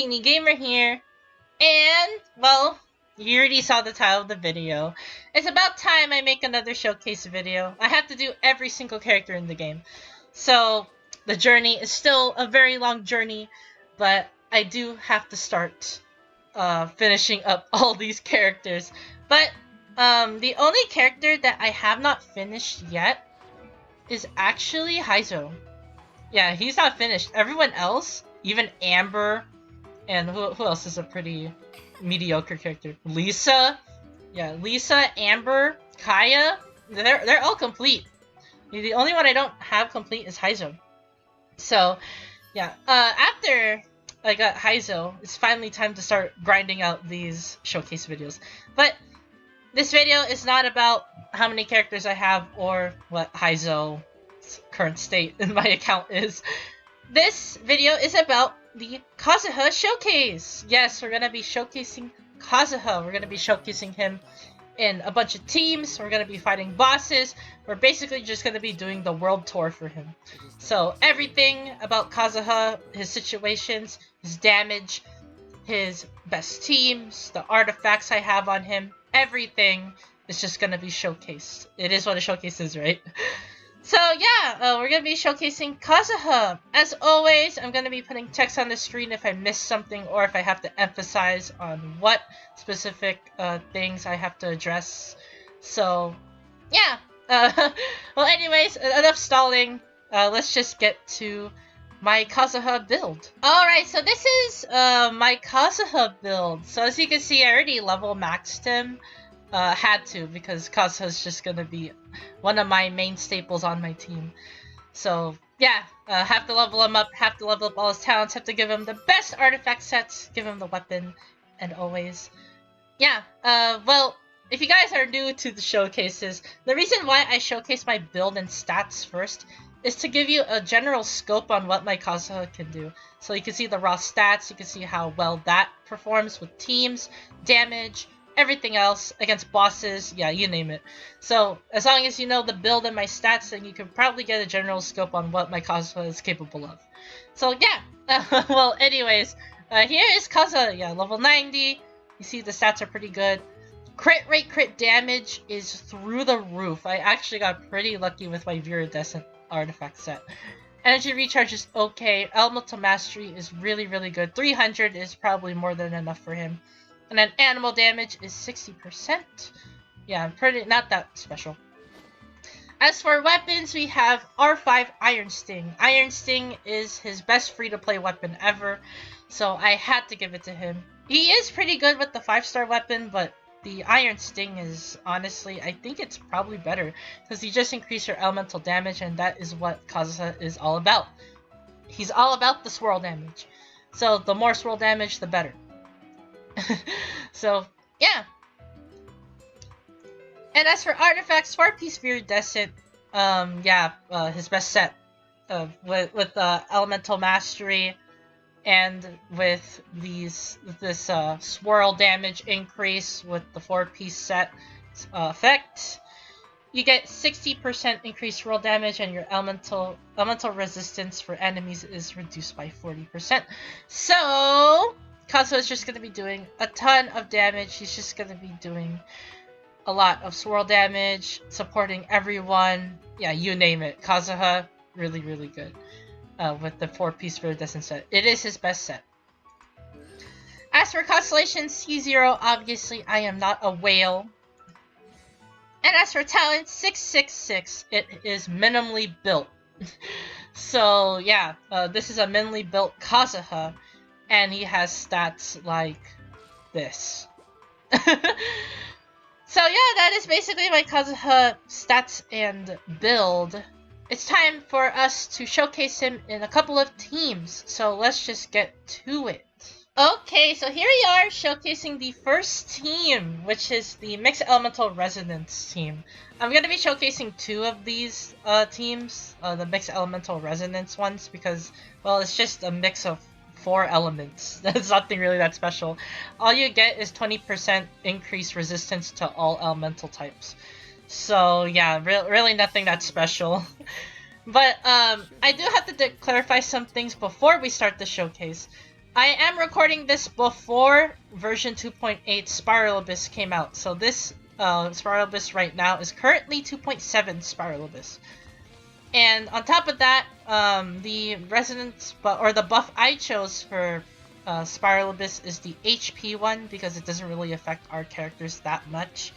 Teeny Gamer here, and, well, you already saw the title of the video. It's about time I make another showcase video. I have to do every single character in the game. So, the journey is still a very long journey, but I do have to start finishing up all these characters. But, the only character that I have not finished yet is actually Heizo. Yeah, he's not finished. Everyone else, even Amber, and who else is a pretty mediocre character? Lisa. Yeah, Lisa, Amber, Kaya. They're all complete. The only one I don't have complete is Heizo. So, yeah. After I got Heizo, it's finally time to start grinding out these showcase videos. But this video is not about how many characters I have or what Heizo's current state in my account is. This video is about the Kazuha showcase. Yes, we're gonna be showcasing Kazuha. We're gonna be showcasing him in a bunch of teams. We're gonna be fighting bosses. We're basically just gonna be doing the world tour for him. So everything about Kazuha, his situations, his damage, his best teams, the artifacts I have on him, everything is just gonna be showcased. It is what a showcase is, right? So yeah, we're going to be showcasing Kazuha. As always, I'm going to be putting text on the screen if I miss something or if I have to emphasize on what specific things I have to address. So yeah, well anyways, enough stalling. Let's just get to my Kazuha build. Alright, so this is my Kazuha build. So as you can see, I already level maxed him. Had to, because Kazuha is just gonna be one of my main staples on my team. So yeah, have to level him up, have to level up all his talents, have to give him the best artifact sets, give him the weapon, and always. Yeah, well, if you guys are new to the showcases, the reason why I showcase my build and stats first is to give you a general scope on what my Kazuha can do. So you can see the raw stats, you can see how well that performs with teams, damage, everything else against bosses, yeah, you name it. So as long as you know the build and my stats, then you can probably get a general scope on what my Kazuha is capable of. So yeah, well anyways, here is Kazuha, yeah, level 90. You see the stats are pretty good. Crit rate, crit damage is through the roof. I actually got pretty lucky with my Viridescent artifact set. Energy recharge is okay. Elemental mastery is really, really good. 300 is probably more than enough for him. And then animal damage is 60%. Yeah, pretty not that special. As for weapons, we have R5 Iron Sting. Iron Sting is his best free-to-play weapon ever, so I had to give it to him. He is pretty good with the 5-star weapon, but the Iron Sting is, honestly, I think it's probably better, because you just increase your elemental damage, and that is what Kazuha is all about. He's all about the swirl damage. So the more swirl damage, the better. So, yeah. And as for artifacts, 4-piece Viridescent, his best set. With Elemental Mastery, and with this swirl damage increase with the 4-piece set effect, you get 60% increased swirl damage, and your elemental resistance for enemies is reduced by 40%. So Kazuha is just going to be doing a ton of damage. He's just going to be doing a lot of swirl damage, supporting everyone. Yeah, you name it. Kazuha, really, really good with the 4-piece Viridescent set. It is his best set. As for Constellation C0, obviously I am not a whale. And as for talent, 666, it is minimally built. So yeah, this is a minimally built Kazuha. And he has stats like this. So yeah, that is basically my Kazuha stats and build. It's time for us to showcase him in a couple of teams, so let's just get to it. Okay, so here we are showcasing the first team, which is the Mixed Elemental Resonance Team. I'm going to be showcasing 2 of these teams, the Mixed Elemental Resonance ones, because, well, it's just a mix of 4 elements. That's nothing really that special. All you get is 20% increased resistance to all elemental types. So yeah, really nothing that special. But I do have to clarify some things before we start the showcase. I am recording this before version 2.8 Spiral Abyss came out. So this Spiral Abyss right now is currently 2.7 Spiral Abyss. And on top of that, the resonance or the buff I chose for Spiral Abyss is the HP one because it doesn't really affect our characters that much.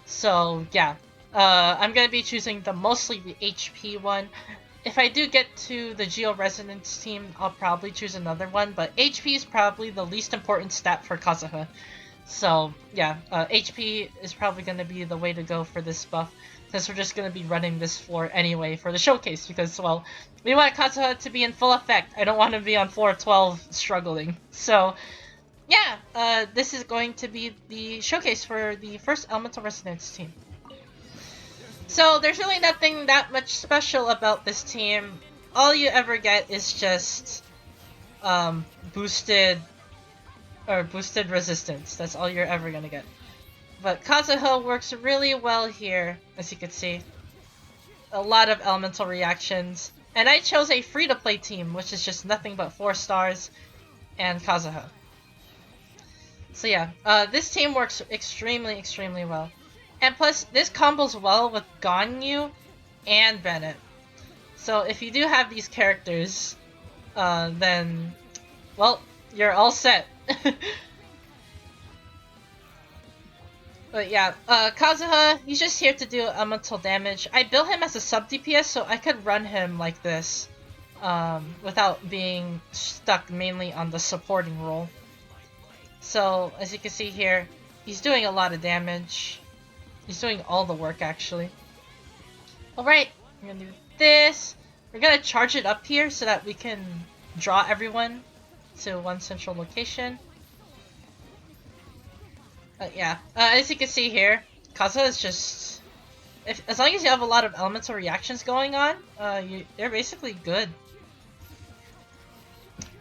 So yeah, I'm gonna be choosing mostly the HP one. If I do get to the Geo Resonance Team, I'll probably choose another one, but HP is probably the least important stat for Kazuha. So yeah, HP is probably going to be the way to go for this buff, since we're just going to be running this floor anyway for the showcase, because, well, we want Kazuha to be in full effect. I don't want to be on floor 12 struggling. So yeah, this is going to be the showcase for the first Elemental Resonance Team. So there's really nothing that much special about this team. All you ever get is just boosted resistance. That's all you're ever gonna get. But Kazuha works really well here, as you can see. A lot of elemental reactions. And I chose a free-to-play team, which is just nothing but 4 stars and Kazuha. So yeah, this team works extremely, extremely well. And plus, this combos well with Ganyu and Bennett. So if you do have these characters, then, well, you're all set. But yeah, Kazuha, he's just here to do elemental damage. I built him as a sub DPS so I could run him like this, without being stuck mainly on the supporting role. So, as you can see here, he's doing a lot of damage. He's doing all the work, actually. Alright, we're gonna do this. We're gonna charge it up here so that we can draw everyone to one central location. Yeah, as you can see here, Kazuha is just... as long as you have a lot of elemental reactions going on, they're basically good.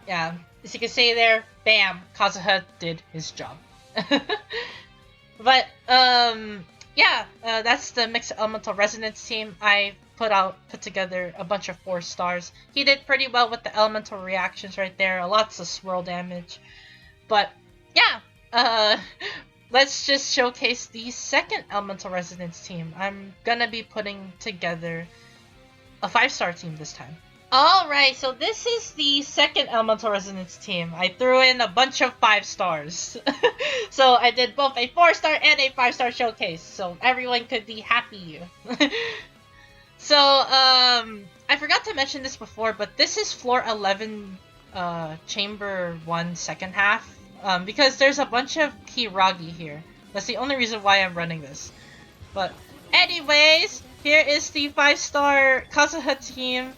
Yeah, as you can see there, bam, Kazuha did his job. But, yeah, that's the Mixed Elemental Resonance team. I put together a bunch of 4 stars. He did pretty well with the elemental reactions right there, lots of swirl damage. But, yeah, let's just showcase the second Elemental Resonance team. I'm gonna be putting together a 5-star team this time. Alright, so this is the second Elemental Resonance team. I threw in a bunch of 5 stars. So I did both a 4-star and a 5-star showcase, so everyone could be happy. So, I forgot to mention this before, but this is floor 11, chamber 1, second half. Because there's a bunch of Kiragi here. That's the only reason why I'm running this. But anyways, here is the 5-star Kazuha team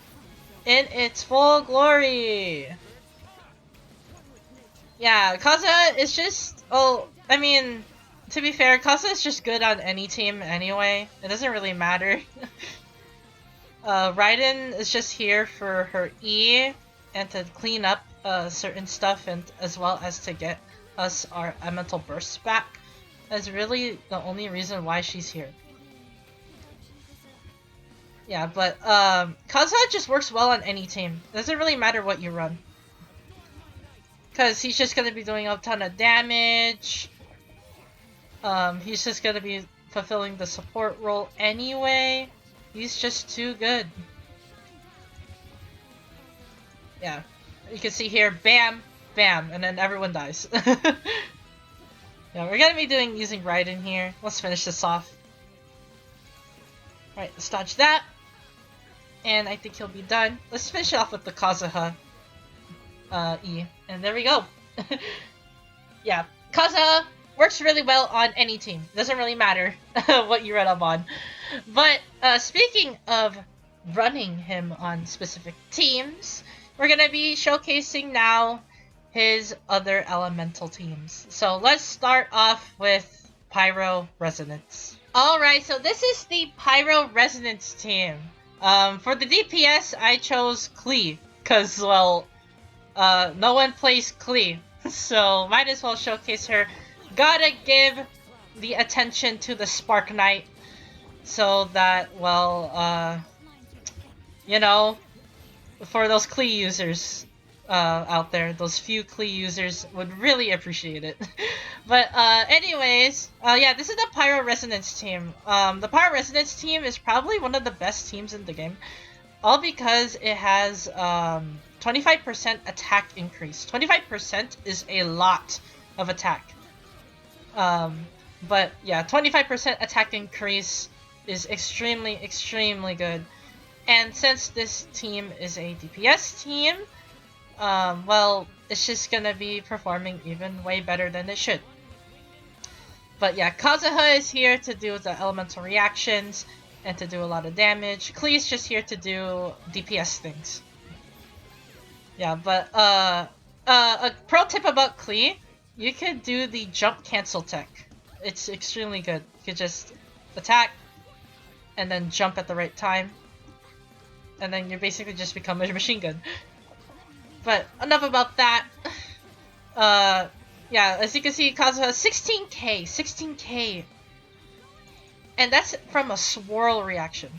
in its full glory. Yeah, Kazuha is just... oh, I mean, to be fair, Kazuha is just good on any team anyway. It doesn't really matter. Raiden is just here for her E and to clean up certain stuff, and as well as to get us our elemental bursts back. That's really the only reason why she's here. Yeah, but Kazuha just works well on any team. It doesn't really matter what you run, because he's just gonna be doing a ton of damage. He's just gonna be fulfilling the support role anyway. He's just too good. Yeah. You can see here, bam, bam, and then everyone dies. Yeah, we're gonna be using Raiden here. Let's finish this off. Alright, let's dodge that. And I think he'll be done. Let's finish it off with the Kazuha E. And there we go. Yeah, Kazuha works really well on any team. Doesn't really matter what you run up on. But speaking of running him on specific teams, we're gonna be showcasing now his other elemental teams. So let's start off with Pyro Resonance. Alright, so this is the Pyro Resonance team. For the DPS, I chose Klee, because, well, no one plays Klee, so might as well showcase her. Gotta give the attention to the Spark Knight, so that, well, you know, for those Klee users, out there. Those few Klee users would really appreciate it. But anyways, yeah, this is the Pyro Resonance Team. The Pyro Resonance Team is probably one of the best teams in the game, all because it has 25% attack increase. 25% is a lot of attack. But yeah, 25% attack increase is extremely, extremely good. And since this team is a DPS team, well, it's just gonna be performing even way better than it should. But yeah, Kazuha is here to do the elemental reactions and to do a lot of damage. Klee is just here to do DPS things. Yeah, but a pro tip about Klee, you could do the jump cancel tech. It's extremely good. You could just attack and then jump at the right time, and then you basically just become a machine gun. But enough about that. Yeah, as you can see, Kazuha 16k, and that's from a swirl reaction.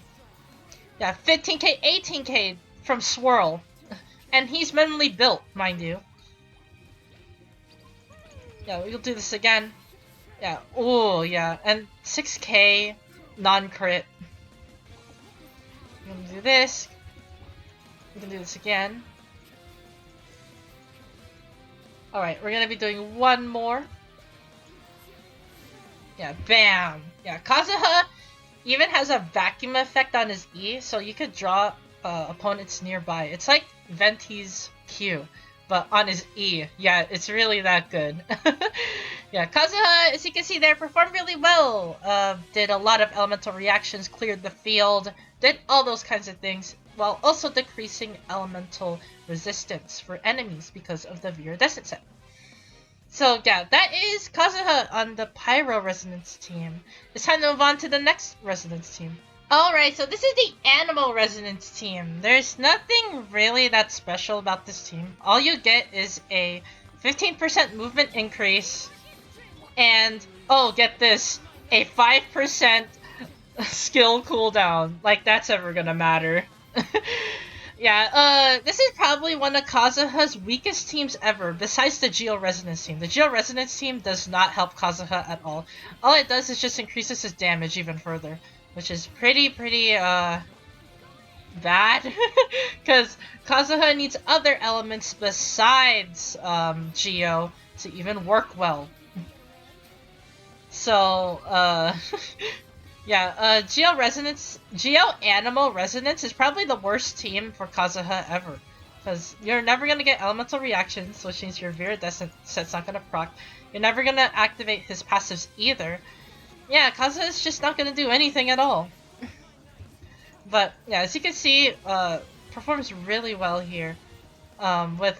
Yeah, 15k, 18k from swirl, and he's minimally built, mind you. Yeah, we'll do this again. Yeah, oh yeah, and 6k non-crit. We're gonna do this. We can do this again. Alright, we're gonna be doing one more. Yeah, bam! Yeah, Kazuha even has a vacuum effect on his E, so you could draw opponents nearby. It's like Venti's Q, but on his E. Yeah, it's really that good. Yeah, Kazuha, as you can see there, performed really well. Did a lot of elemental reactions, cleared the field, did all those kinds of things, while also decreasing elemental resistance for enemies because of the Viridescent set. So yeah, that is Kazuha on the Pyro Resonance Team. It's time to move on to the next Resonance Team. Alright, so this is the Anemo Resonance Team. There's nothing really that special about this team. All you get is a 15% movement increase, and, oh, get this, a 5% skill cooldown. Like, that's ever gonna matter. Yeah, this is probably one of Kazuha's weakest teams ever, besides the Geo Resonance Team. The Geo Resonance Team does not help Kazuha at all. All it does is just increases his damage even further, which is pretty, bad. Because Kazuha needs other elements besides Geo to even work well. So, yeah, Geo Anemo Resonance is probably the worst team for Kazuha ever. Because you're never going to get elemental reactions, which means your Viridescent set's not going to proc. You're never going to activate his passives either. Yeah, Kazuha is just not going to do anything at all. But, yeah, as you can see, performs really well here. With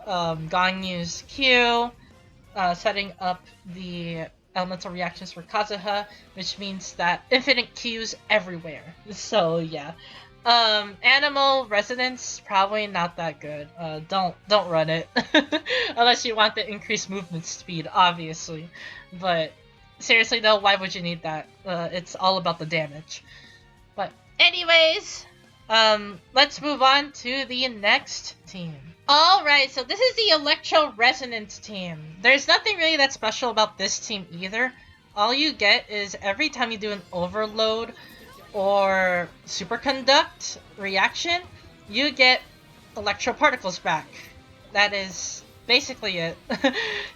Ganyu's Q, setting up the elemental reactions for Kazuha, which means that infinite Qs everywhere. So yeah, Anemo Resonance probably not that good. Don't run it unless you want the increased movement speed, obviously. But seriously though, why would you need that? It's all about the damage. But anyways, let's move on to the next team. Alright, so this is the Electro Resonance Team. There's nothing really that special about this team either. All you get is every time you do an Overload or Superconduct reaction, you get Electro Particles back. That is basically it.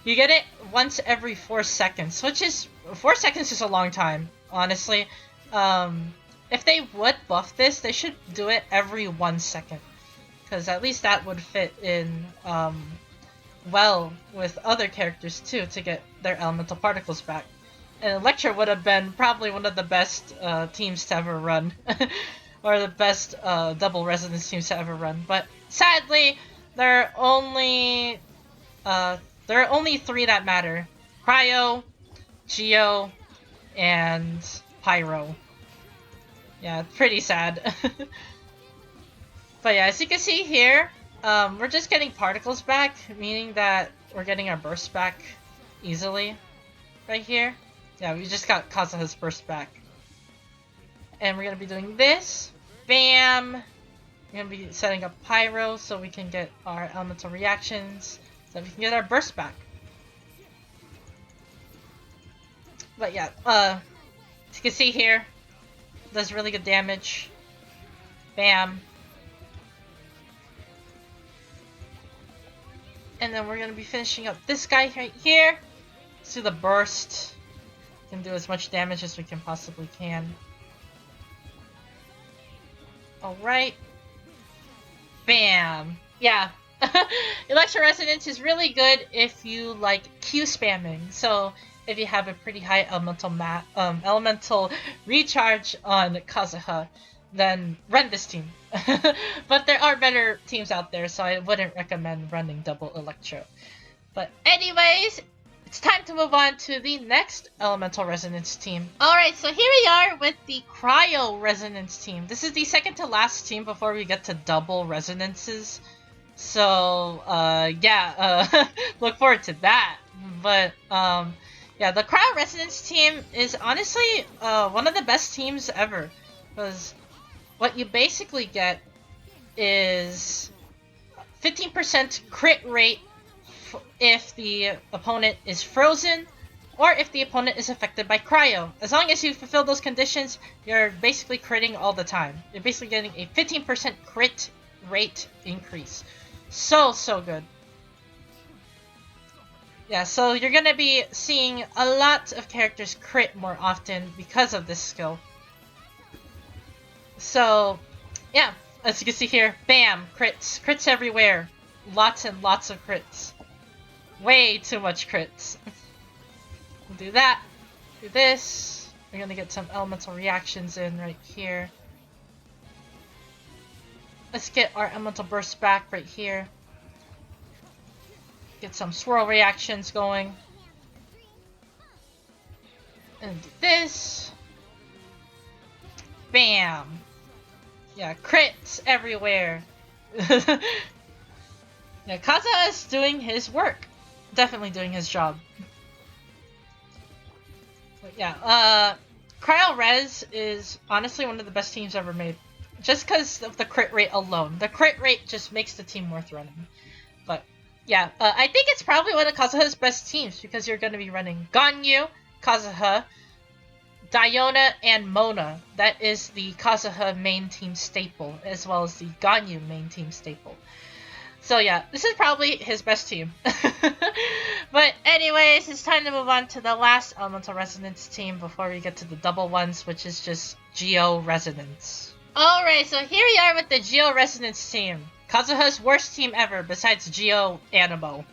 You get it once every 4 seconds, which is... 4 seconds is a long time, honestly. If they would buff this, they should do it every 1 second. Because at least that would fit in well with other characters too, to get their elemental particles back. And Electro would have been probably one of the best teams to ever run. Or the best double resonance teams to ever run. But sadly, there are only 3 that matter. Cryo, Geo, and Pyro. Yeah, pretty sad. But yeah, as you can see here, we're just getting particles back, meaning that we're getting our burst back easily. Right here. Yeah, we just got Kazuha's burst back. And we're gonna be doing this. Bam! We're gonna be setting up Pyro so we can get our elemental reactions, so we can get our burst back. But yeah, as you can see here, does really good damage. Bam. And then we're gonna be finishing up this guy right here. Let's do the burst. We can do as much damage as we can possibly can. Alright. Bam. Yeah. Electro Resonance is really good if you like Q spamming. So if you have a pretty high elemental recharge on Kazuha, then run this team. But there are better teams out there, so I wouldn't recommend running double Electro. But anyways, it's time to move on to the next Elemental Resonance team. Alright, so here we are with the Cryo Resonance team. This is the second to last team before we get to double resonances. So, look forward to that. But, yeah, the Cryo Resonance team is honestly one of the best teams ever. Because what you basically get is 15% crit rate if the opponent is frozen, or if the opponent is affected by Cryo. As long as you fulfill those conditions, you're basically critting all the time. You're basically getting a 15% crit rate increase. So good. Yeah, so you're gonna be seeing a lot of characters crit more often because of this skill. So, yeah, as you can see here, bam, crits. Crits everywhere. Lots and lots of crits. Way too much crits. We'll do that. Do this. We're gonna get some elemental reactions in right here. Let's get our elemental burst back right here. Get some swirl reactions going. And do this. Bam. Yeah, crits everywhere. Yeah, Kazuha is doing his work. Definitely doing his job. But yeah, Cryo Res is honestly one of the best teams ever made. Just because of the crit rate alone. The crit rate just makes the team worth running. But yeah, I think it's probably one of Kazuha's best teams because you're going to be running Ganyu, Kazuha, Diona, and Mona. That is the Kazuha main team staple, as well as the Ganyu main team staple. So yeah, this is probably his best team. But anyways, it's time to move on to the last Elemental Resonance team before we get to the double ones, which is just Geo Resonance. Alright, so here we are with the Geo Resonance team. Kazuha's worst team ever, besides Geo Anemo.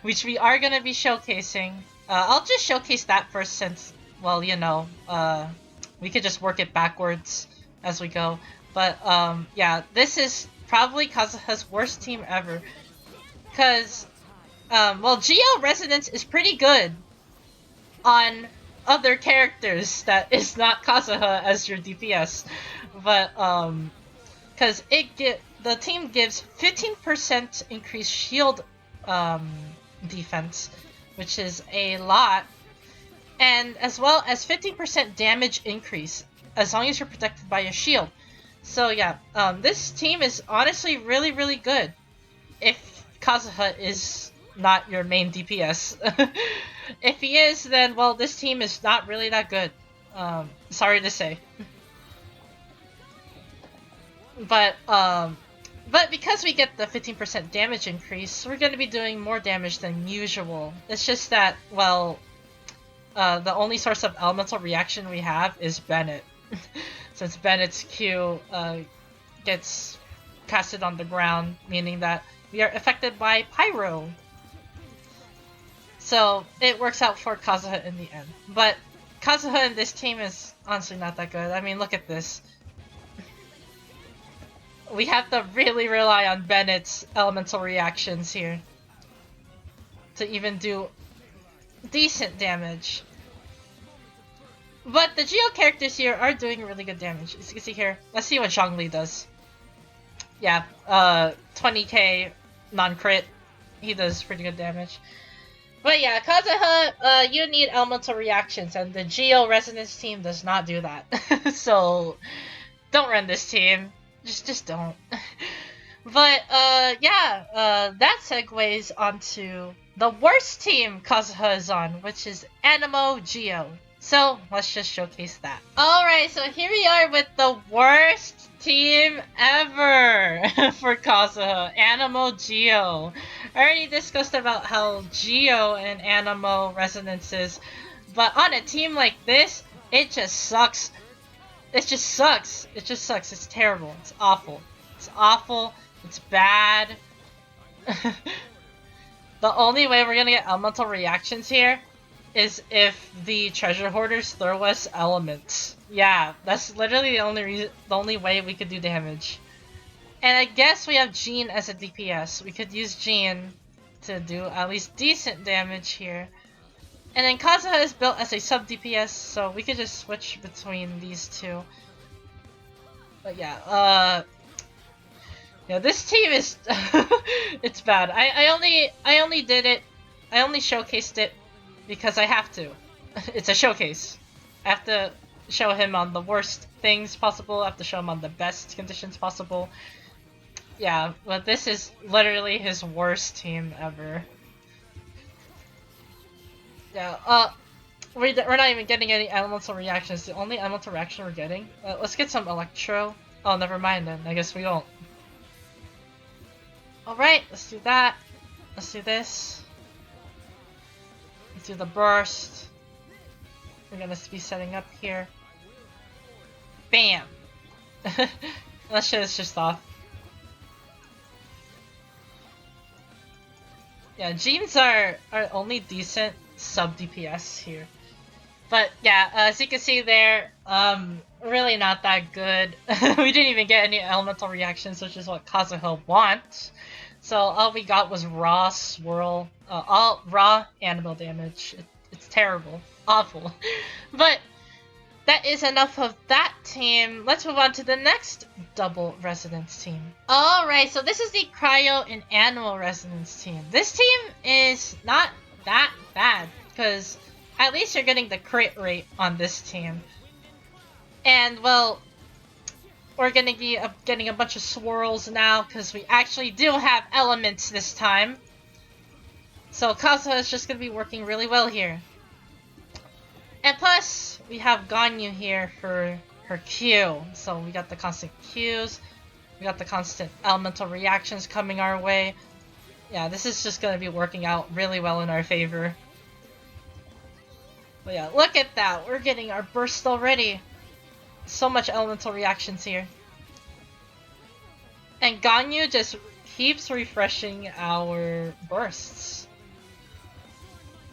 Which we are going to be showcasing. I'll just showcase that first since, well, you know, we could just work it backwards as we go. But, yeah, this is probably Kazuha's worst team ever. Because, well, Geo Resonance is pretty good on other characters that is not Kazuha as your DPS. But, because the team gives 15% increased shield defense, which is a lot, and as well as 15% damage increase as long as you're protected by a shield. So yeah, this team is honestly really, really good if Kazuha is not your main DPS. If he is, then, well, this team is not really that good. Sorry to say. But because we get the 15% damage increase, we're going to be doing more damage than usual. It's just that, well, the only source of elemental reaction we have is Bennett. Since Bennett's Q gets casted on the ground, meaning that we are affected by Pyro. So it works out for Kazuha in the end. But Kazuha in this team is honestly not that good. I mean, look at this. We have to really rely on Bennett's elemental reactions here to even do decent damage. But the Geo characters here are doing really good damage. As you can see here, let's see what Zhongli does. Yeah, 20k non-crit. He does pretty good damage. But yeah, Kazuha, you need elemental reactions, and the Geo Resonance team does not do that. So, don't run this team. Just don't. But yeah, that segues onto the worst team Kazuha is on, which is Anemo Geo. So let's just showcase that. Alright, so here we are with the worst team ever for Kazuha, Anemo Geo. I already discussed about how Geo and Anemo Resonance is, but on a team like this, it just sucks. It just sucks. It just sucks. It's terrible. It's awful. It's awful. It's bad. The only way we're gonna get elemental reactions here is if the treasure hoarders throw us elements. Yeah, that's literally the only way we could do damage. And I guess we have Jean as a DPS. We could use Jean to do at least decent damage here. And then Kazuha is built as a sub DPS, so we could just switch between these two. But yeah, yeah, this team is it's bad. I only did it. I only showcased it because I have to. It's a showcase. I have to show him on the worst things possible. I have to show him on the best conditions possible. Yeah, but this is literally his worst team ever. Yeah, we're not even getting any elemental reactions. The only elemental reaction we're getting. Let's get some Electro. Oh, never mind then. I guess we won't. Alright, let's do that. Let's do this. Let's do the burst. We're gonna be setting up here. Bam! That shit is just off. Yeah, Jeans are only decent sub DPS here. But yeah, as you can see there, really not that good. We didn't even get any elemental reactions, which is what Kazuha wants. So all we got was raw swirl, all raw animal damage. It's terrible, awful. But that is enough of that team. Let's move on to the next double resonance team. Alright, so this is the Cryo and Anemo resonance team. This team is not that bad, because at least you're getting the crit rate on this team. And, well, we're gonna be getting a bunch of swirls now, because we actually do have elements this time. So Kazuha is just gonna be working really well here. And plus, we have Ganyu here for her Q. So we got the constant Qs, we got the constant elemental reactions coming our way. Yeah, this is just gonna be working out really well in our favor. But yeah, look at that! We're getting our burst already! So much elemental reactions here. And Ganyu just keeps refreshing our bursts.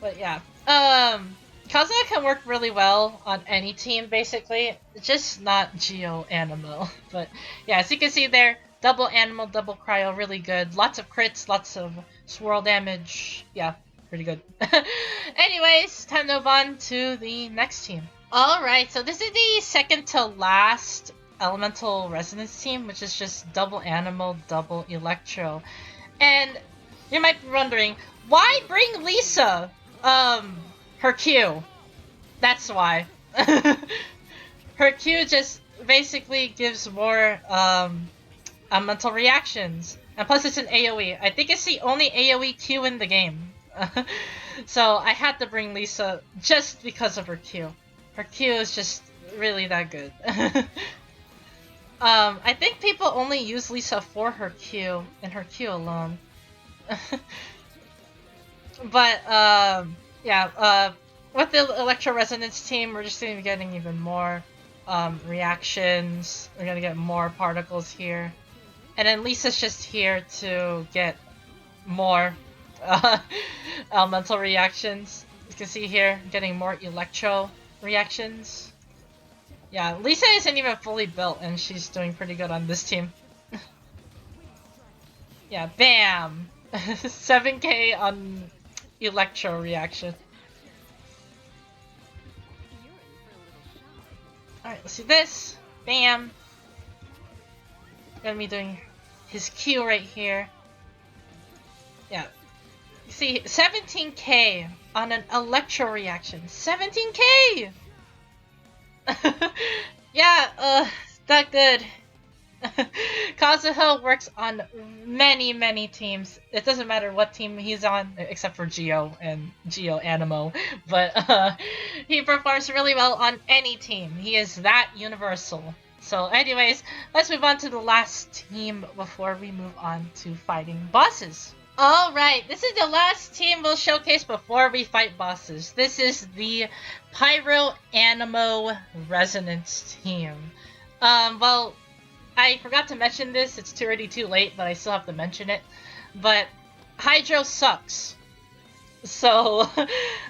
But yeah, Kazuha can work really well on any team, basically. Just not Geo Anemo. But yeah, as you can see there, double Anemo, double Cryo, really good. Lots of crits, lots of swirl damage. Yeah, pretty good. Anyways, time to move on to the next team. Alright, so this is the second to last elemental resonance team, which is just double Anemo, double Electro. And you might be wondering, why bring Lisa? Her Q. That's why. Her Q just basically gives more elemental reactions. And plus it's an AoE. I think it's the only AoE Q in the game. So I had to bring Lisa just because of her Q. Her Q is just really that good. I think people only use Lisa for her Q and her Q alone. But yeah, with the Electro Resonance team, we're just going to be getting even more reactions. We're going to get more particles here. And then Lisa's just here to get more elemental reactions. You can see here, getting more Electro reactions. Yeah, Lisa isn't even fully built, and she's doing pretty good on this team. Yeah, bam! 7k on Electro reaction. Alright, let's do this. Bam! Gonna be doing his Q right here. Yeah. You see, 17k on an Electro reaction. 17k! Yeah, not good. Kazuha works on many teams. It doesn't matter what team he's on, except for Geo and Geo Anemo. But he performs really well on any team. He is that universal. So anyways, let's move on to the last team before we move on to fighting bosses. Alright, this is the last team we'll showcase before we fight bosses. This is the Pyro Anemo Resonance Team. Well, I forgot to mention this, it's already too late, but I still have to mention it. But Hydro sucks. So,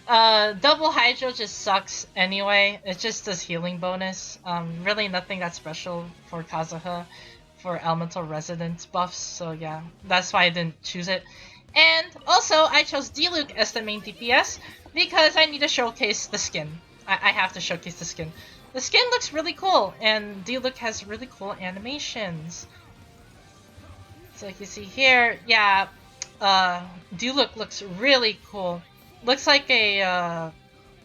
double Hydro just sucks anyway. It just does healing bonus. Really nothing that special for Kazuha for Elemental Resonance buffs, so yeah, that's why I didn't choose it. And also, I chose Diluc as the main DPS because I need to showcase the skin. I have to showcase the skin. The skin looks really cool, and Diluc has really cool animations. So like you see here, yeah, Diluc looks really cool. Looks like a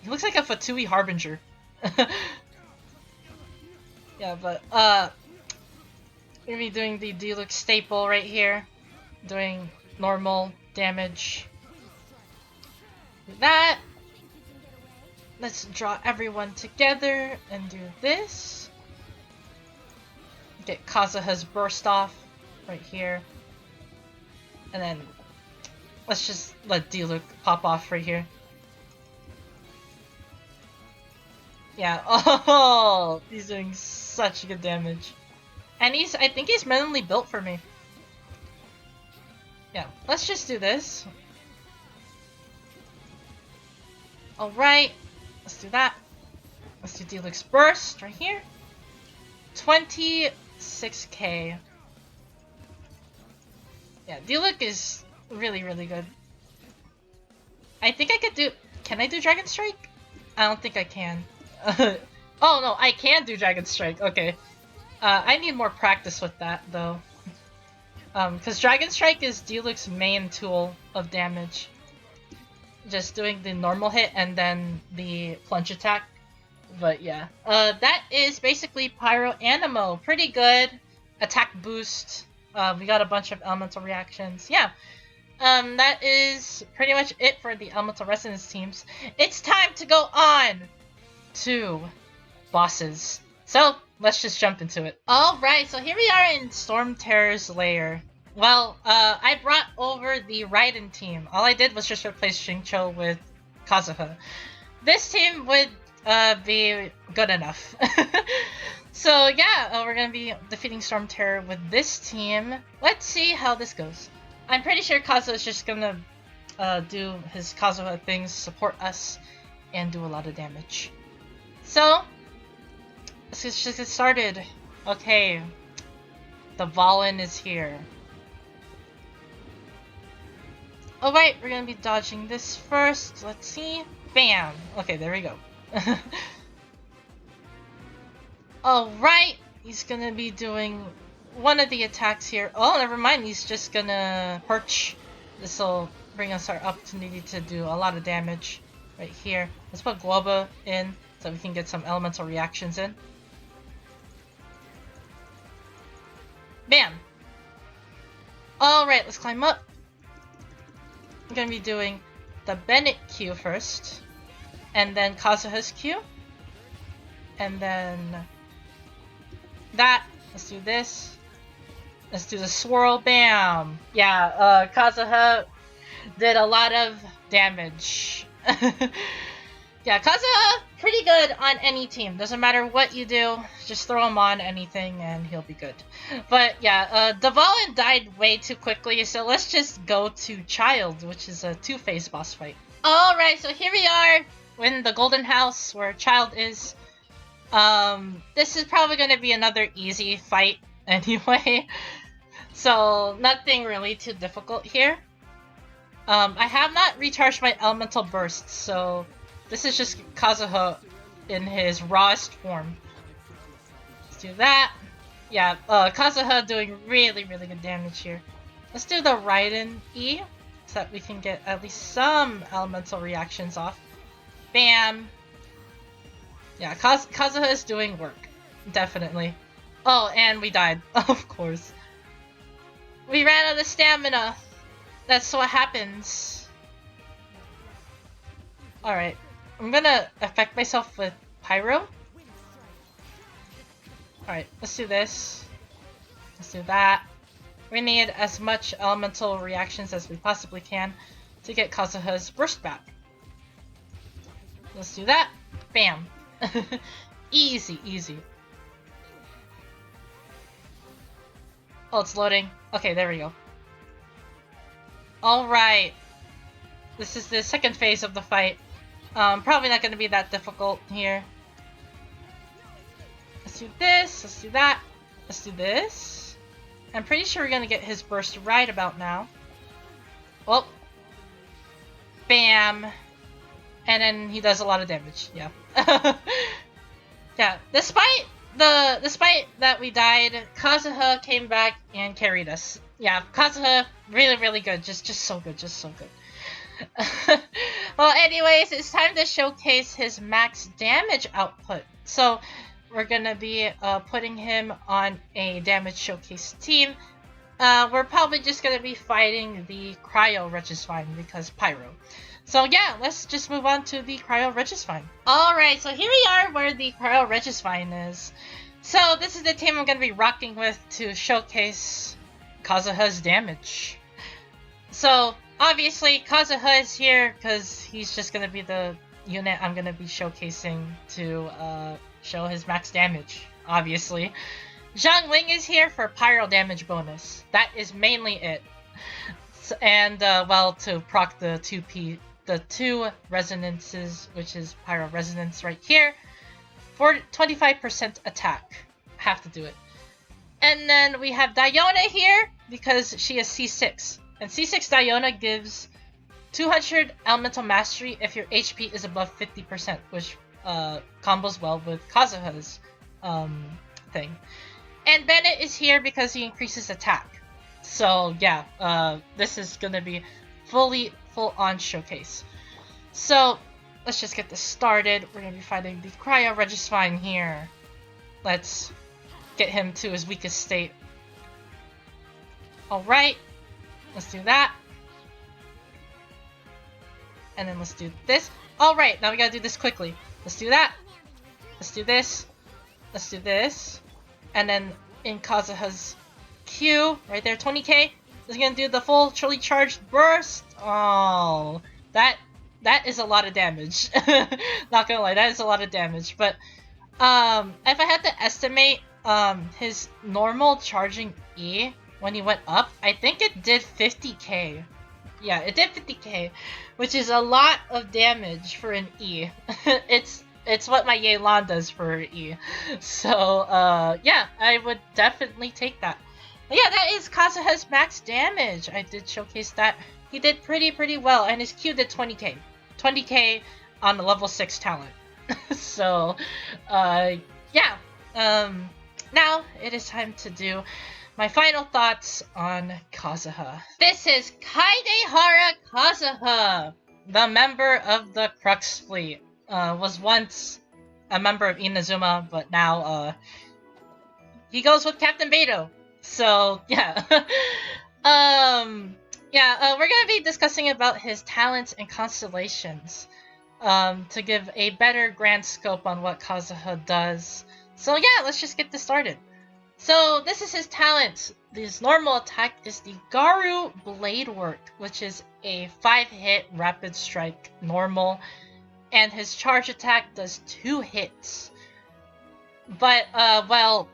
Fatui Harbinger. Yeah, but we're gonna be doing the Diluc staple right here, doing normal damage. Do that. Let's draw everyone together and do this. Get Kazuha's burst off right here. And then let's just let Diluc pop off right here. Yeah, oh, he's doing such good damage. And I think he's randomly built for me. Yeah, let's just do this. Alright, let's do that. Let's do Diluc's burst right here. 26k. Yeah, Diluc is really good. I think I could do... Can I do Dragon Strike? I don't think I can. Oh no, I can do Dragon Strike, okay. I need more practice with that though. Because Dragon Strike is Diluc's main tool of damage. Just doing the normal hit and then the plunge attack. But yeah. That is basically Pyro Anemo. Pretty good. Attack boost. We got a bunch of elemental reactions. Yeah. That is pretty much it for the Elemental Resonance teams. It's time to go on to bosses. So, let's just jump into it. Alright, so here we are in Stormterror's lair. Well, I brought over the Raiden team. All I did was just replace Xingqiu with Kazuha. This team would be good enough. So yeah, we're gonna be defeating Stormterror with this team. Let's see how this goes. I'm pretty sure Kazuha is just gonna do his Kazuha things, support us, and do a lot of damage. So, let's just get started. Okay, Dvalin is here. Alright, we're gonna be dodging this first. Let's see. Bam! Okay, there we go. Alright, he's gonna be doing one of the attacks here. Oh, never mind, he's just gonna perch. This'll bring us our opportunity to do a lot of damage right here. Let's put Globa in so we can get some elemental reactions in. Bam! Alright, let's climb up. I'm gonna be doing the Bennett Q first, and then Kazuha's Q, and then that. Let's do this. Let's do the swirl. Bam! Yeah, Kazuha did a lot of damage. Yeah, Kazuha, pretty good on any team. Doesn't matter what you do, just throw him on anything and he'll be good. But yeah, Dvalin died way too quickly, so let's just go to Childe, which is a two-phase boss fight. Alright, so here we are in the Golden House where Childe is. This is probably going to be another easy fight anyway. So, nothing really too difficult here. I have not recharged my elemental bursts, so this is just Kazuha in his rawest form. Let's do that. Yeah, Kazuha doing really good damage here. Let's do the Raiden E, so that we can get at least some elemental reactions off. Bam! Yeah, Kazuha is doing work. Definitely. Oh, and we died. Of course. We ran out of stamina. That's what happens. Alright. I'm gonna affect myself with Pyro. Alright, let's do this. Let's do that. We need as much elemental reactions as we possibly can to get Kazuha's burst back. Let's do that. Bam. Easy, easy. Oh, it's loading. Okay, there we go. Alright. This is the second phase of the fight. Probably not going to be that difficult here. Let's do this. Let's do that. Let's do this. I'm pretty sure we're going to get his burst right about now. Oh. Bam. And then he does a lot of damage. Yeah. Yeah. Despite that we died, Kazuha came back and carried us. Yeah, Kazuha, really, really good. Just so good. Just so good. Well, anyways, it's time to showcase his max damage output. So, we're gonna be putting him on a damage showcase team. We're probably just gonna be fighting the Cryo Regisvine because Pyro. So yeah, let's just move on to the Cryo Regisvine. Alright, so here we are where the Cryo Regisvine is. So this is the team I'm gonna be rocking with to showcase Kazuha's damage. So obviously Kazuha is here because he's just gonna be the unit I'm gonna be showcasing to show his max damage, obviously. Xiangling is here for pyro damage bonus. That is mainly it. And well, to proc the two resonances, which is pyro resonance right here, for 25% attack. Have to do it. And then we have Diona here because she is C6. And C6 Diona gives 200 elemental mastery if your HP is above 50%, which combos well with Kazuha's thing. And Bennett is here because he increases attack. So yeah, this is gonna be full-on showcase. So let's just get this started. We're gonna be fighting the Cryo Regisvine here. Let's get him to his weakest state. Alright, let's do that. And then let's do this. Alright, now we gotta do this quickly. Let's do that. Let's do this. Let's do this. And then in Kazuha's Q, right there, 20k, is gonna do the full fully charged burst. Oh, that is a lot of damage. Not gonna lie, that is a lot of damage. But if I had to estimate his normal charging E when he went up, I think it did 50k. Yeah, it did 50k, which is a lot of damage for an E. It's what my Yelan does for E. So, yeah, I would definitely take that. But yeah, that is Kazuha's max damage. I did showcase that. He did pretty well, and his Q did 20k. 20k on the level 6 talent. So, yeah. Now, it is time to do my final thoughts on Kazuha. This is Kaedehara Kazuha, the member of the Crux Fleet. Was once a member of Inazuma, but now he goes with Captain Beto. So yeah. We're gonna be discussing about his talents and constellations to give a better grand scope on what Kazuha does. So yeah, let's just get this started. So this is his talent. His normal attack is the Garu Blade Work, which is a 5-hit rapid strike normal. And his charge attack does 2 hits. But, well,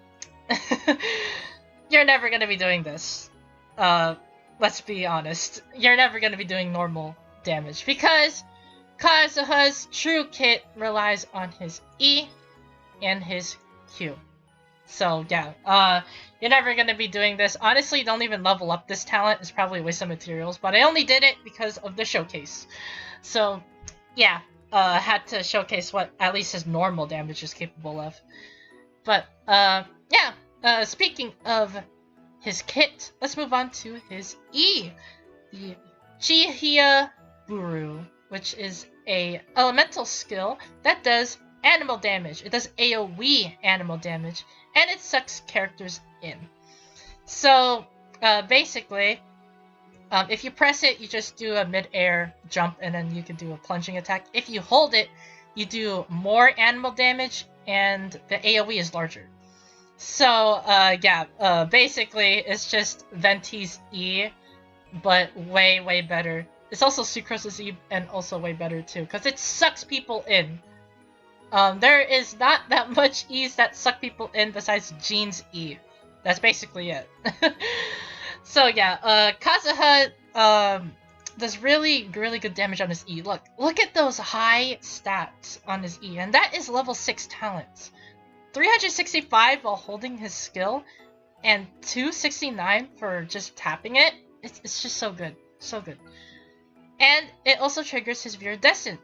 you're never gonna be doing this. Let's be honest. You're never gonna be doing normal damage because Kazuha's true kit relies on his E and his Q. So, yeah, you're never gonna be doing this. Honestly, don't even level up this talent. It's probably a waste of materials, but I only did it because of the showcase. So, yeah. Had to showcase what at least his normal damage is capable of. But, yeah, speaking of his kit, let's move on to his E. The Chihia Buru, which is a elemental skill that does animal damage. It does AoE animal damage, and it sucks characters in. So basically, if you press it, you just do a mid-air jump, and then you can do a plunging attack. If you hold it, you do more animal damage, and the AoE is larger. So basically, it's just Venti's E, but way better. It's also Sucrose's E, and also way better too, because it sucks people in. There is not that much E's that suck people in besides Jean's E. That's basically it. So yeah, Kazuha does really good damage on his E. Look at those high stats on his E, and that is level 6 talents. 365 while holding his skill, and 269 for just tapping it. It's just so good, so good. And it also triggers his Viridescent,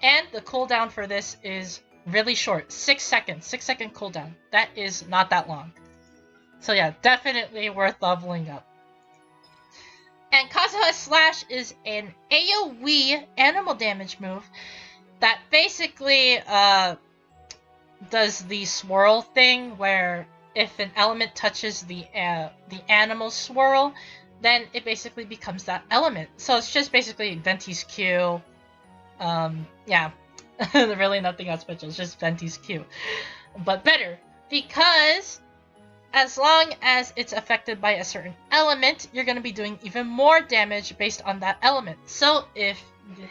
and the cooldown for this is really short, 6 seconds, 6-second cooldown. That is not that long. So yeah, definitely worth leveling up. And Kazuha's Slash is an AoE animal damage move that basically does the swirl thing, where if an element touches the animal swirl, then it basically becomes that element. So it's just basically Venti's Q. Yeah, really nothing else special. It's just Venti's Q, but better, because as long as it's affected by a certain element, you're going to be doing even more damage based on that element. So if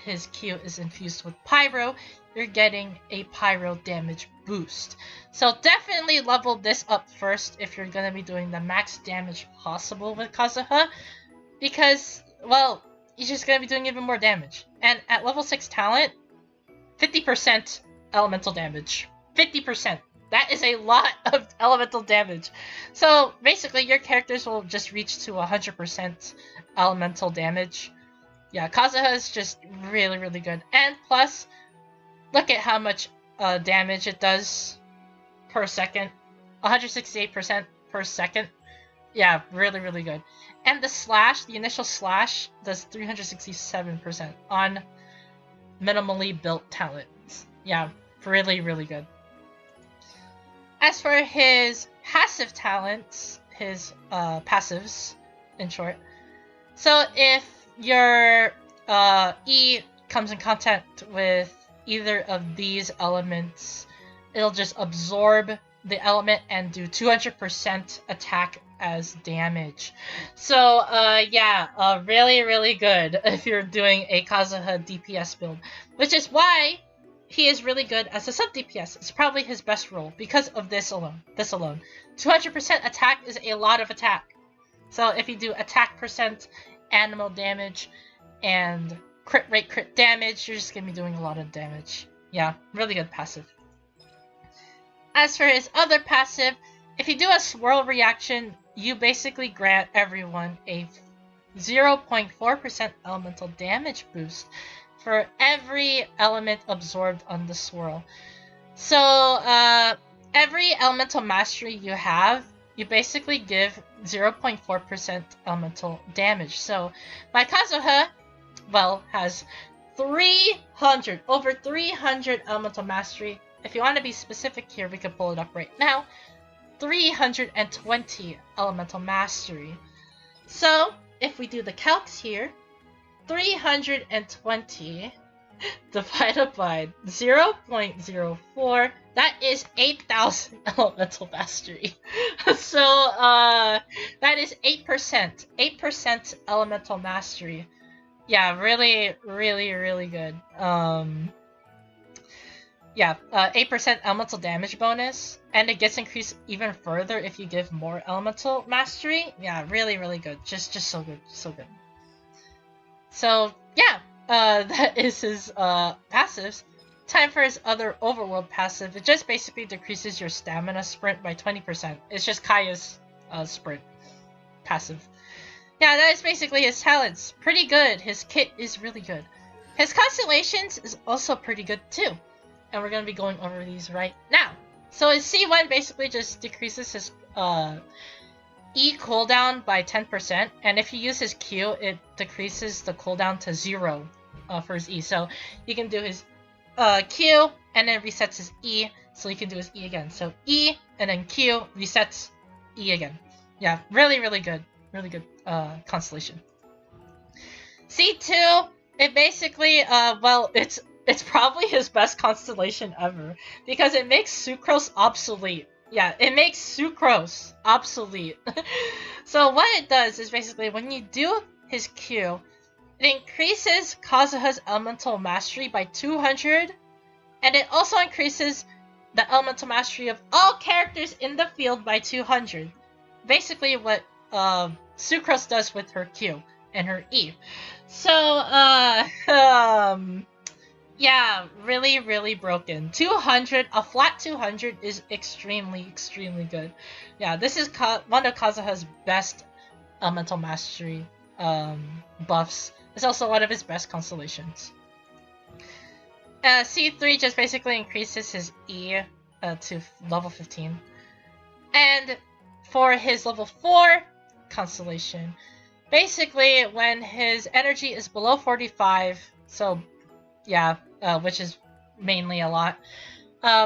his Q is infused with Pyro, you're getting a Pyro damage boost. So definitely level this up first if you're going to be doing the max damage possible with Kazuha, because, well, you're just going to be doing even more damage. And at level 6 talent, 50% elemental damage. 50%. That is a lot of elemental damage. So basically, your characters will just reach to 100% elemental damage. Yeah, Kazuha is just really good. And plus, look at how much damage it does per second. 168% per second. Yeah, really good. And the slash, the initial slash, does 367% on minimally built talents. Yeah, really good. As for his passive talents, his passives, in short. So if your E comes in contact with either of these elements, it'll just absorb the element and do 200% attack as damage. So yeah, really good if you're doing a Kazuha DPS build, which is why he is really good as a sub DPS. It's probably his best role because of this alone. 200% attack is a lot of attack. So if you do attack percent, animal damage, and crit rate, crit damage, you're just gonna be doing a lot of damage. Yeah, really good passive. As for his other passive, if you do a swirl reaction, you basically grant everyone a 0.4% elemental damage boost for every element absorbed on the swirl. So every elemental mastery you have, you basically give 0.4% elemental damage. So my Kazuha, well, has over 300 elemental mastery. If you want to be specific here, we can pull it up right now. 320 elemental mastery. So if we do the calcs here, 320 divided by 0.04, that is 8,000 elemental mastery. So that is 8%. 8% elemental mastery. Yeah, really good. Yeah, 8% elemental damage bonus, and it gets increased even further if you give more elemental mastery. Yeah, really good. Just so good, so good. So yeah, that is his passives. Time for his other overworld passive. It just basically decreases your stamina sprint by 20%. It's just Kaya's sprint passive. Yeah, that is basically his talents. Pretty good. His kit is really good. His constellations is also pretty good too. And we're going to be going over these right now. So his C1 basically just decreases his E cooldown by 10, and if you use his Q, it decreases the cooldown to 0 for his E. So you can do his Q, and then resets his E, so he can do his E again. So E, and then Q, resets E again. Yeah, really, really good. Really good constellation. C2, it basically, well, it's probably his best constellation ever, because it makes Sucrose obsolete. Yeah, it makes Sucrose obsolete. So what it does is basically when you do his Q, it increases Kazuha's elemental mastery by 200, and it also increases the elemental mastery of all characters in the field by 200. Basically what Sucrose does with her Q and her E. So, yeah, really, really broken. 200, a flat 200 is extremely, extremely good. Yeah, this is one of Kazuha's best elemental mastery buffs. It's also one of his best constellations. C3 just basically increases his E to level 15. And for his level 4 constellation, basically when his energy is below 45, so yeah, which is mainly a lot,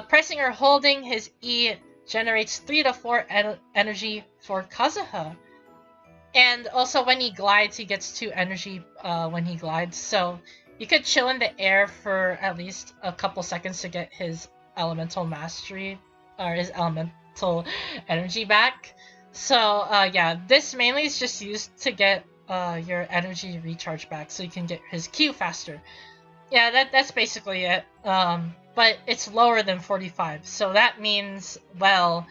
pressing or holding his E generates 3 to 4 energy for Kazuha. And also when he glides, he gets 2 energy when he glides, so you could chill in the air for at least a couple seconds to get his elemental mastery, or his elemental energy back. So yeah, this mainly is just used to get your energy recharge back so you can get his Q faster. Yeah, that's basically it. But it's lower than 45, so that means, well,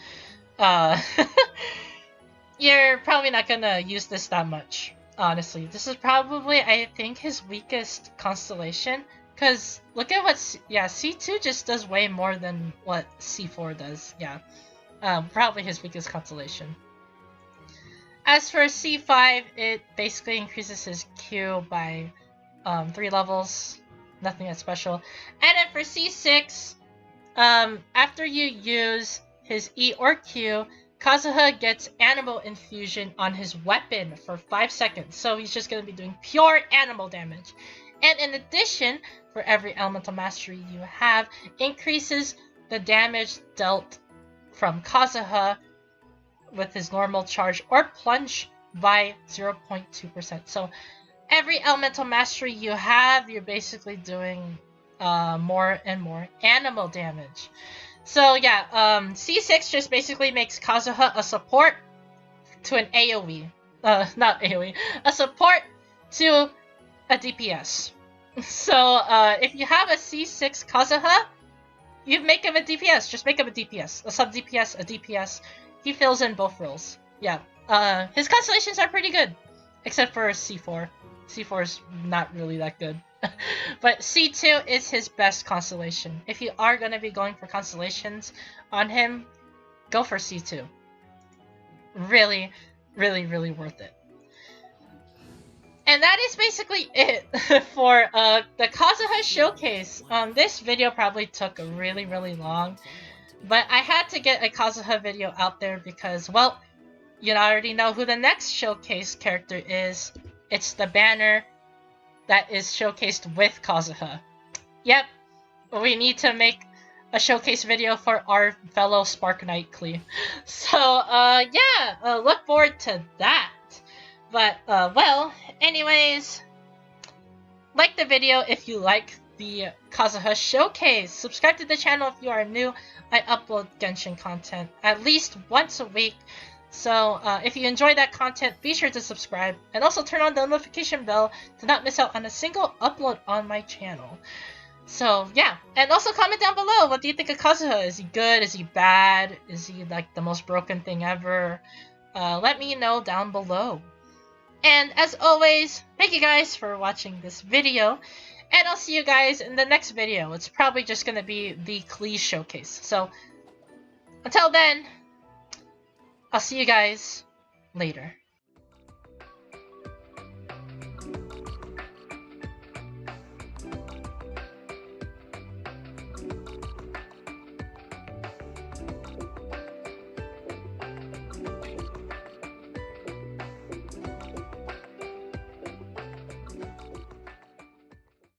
you're probably not gonna use this that much, honestly. This is probably, I think, his weakest constellation, because look at what, C2 just does way more than what C4 does, yeah. Probably his weakest constellation. As for C5, it basically increases his Q by 3 levels, nothing that special. And then for C6, after you use his E or Q, Kazuha gets Anemo infusion on his weapon for 5 seconds, so he's just going to be doing pure Anemo damage. And in addition, for every elemental mastery you have, increases the damage dealt from Kazuha with his normal charge or plunge by 0.2%. So every elemental mastery you have, you're basically doing more and more Anemo damage. So yeah, C6 just basically makes Kazuha a support to an AoE. Not AoE. A support to a DPS. So if you have a C6 Kazuha, you make him a DPS. Just make him a DPS. A sub-DPS, a DPS. He fills in both roles. Yeah. His constellations are pretty good. Except for C4. C4 is not really that good. But C2 is his best constellation. If you are going to be going for constellations on him, go for C2. Really, really, really worth it. And that is basically it for the Kazuha showcase. This video probably took really, really long, but I had to get a Kazuha video out there because, well, you already know who the next showcase character is. It's the banner that is showcased with Kazuha. Yep, we need to make a showcase video for our fellow Spark Knight Klee. So, yeah, look forward to that. But, well, anyways, like the video if you like the Kazuha showcase. Subscribe to the channel if you are new. I upload Genshin content at least once a week. So if you enjoy that content, be sure to subscribe and also turn on the notification bell to not miss out on a single upload on my channel. So yeah, and also comment down below, what do you think of Kazuha? Is he good? Is he bad? Is he like the most broken thing ever? Let me know down below. And as always, thank you guys for watching this video, and I'll see you guys in the next video. It's probably just going to be the Klee showcase. So until then, I'll see you guys later.